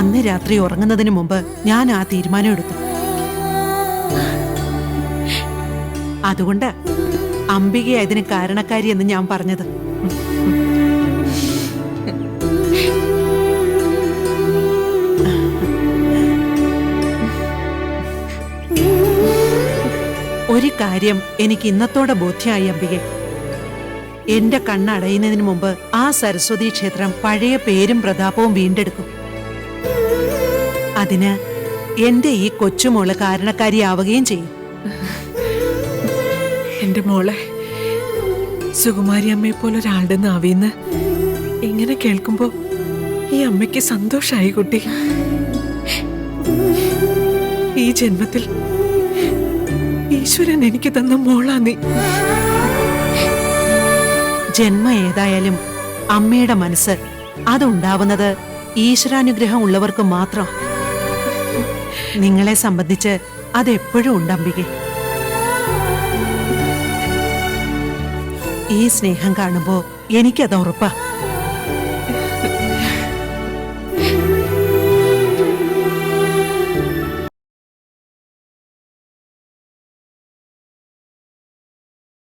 അന്ന് രാത്രി ഉറങ്ങുന്നതിന് മുമ്പ് ഞാൻ ആ തീരുമാനം എടുത്തു. അതുകൊണ്ട് അംബിക അതിന് കാരണക്കാരി എന്ന് ഞാൻ പറഞ്ഞത്. ഒരു കാര്യം എനിക്ക് ഇന്നത്തോടെ ബോധ്യമായി അംബികെ. എന്റെ കണ്ണടയുന്നതിന് മുമ്പ് ആ സരസ്വതി ക്ഷേത്രം പഴയ പേരും പ്രതാപവും വീണ്ടെടുക്കും. അതിന് എന്റെ ഈ കൊച്ചുമോള് കാരണക്കാരിയാവുകയും ചെയ്യും. എന്റെ മോളെ, സുകുമാരി അമ്മയെ പോലെ ഒരാളുടെ നാവിന്ന് ഇങ്ങനെ കേൾക്കുമ്പോ ഈ അമ്മയ്ക്ക് സന്തോഷായി കുട്ടി. ഈ ജന്മത്തിൽ ഈശ്വരൻ എനിക്ക് തന്ന മോളാ നീ. ജന്മം ഏതായാലും അമ്മയുടെ മനസ്സ് അതുണ്ടാവുന്നത് ഈശ്വരാനുഗ്രഹം ഉള്ളവർക്ക് മാത്രം. നിങ്ങളെ സംബന്ധിച്ച് അതെപ്പോഴും ഉണ്ടംബികെ. ഈ സ്നേഹം കാണുമ്പോ എനിക്കത് ഉറപ്പാ.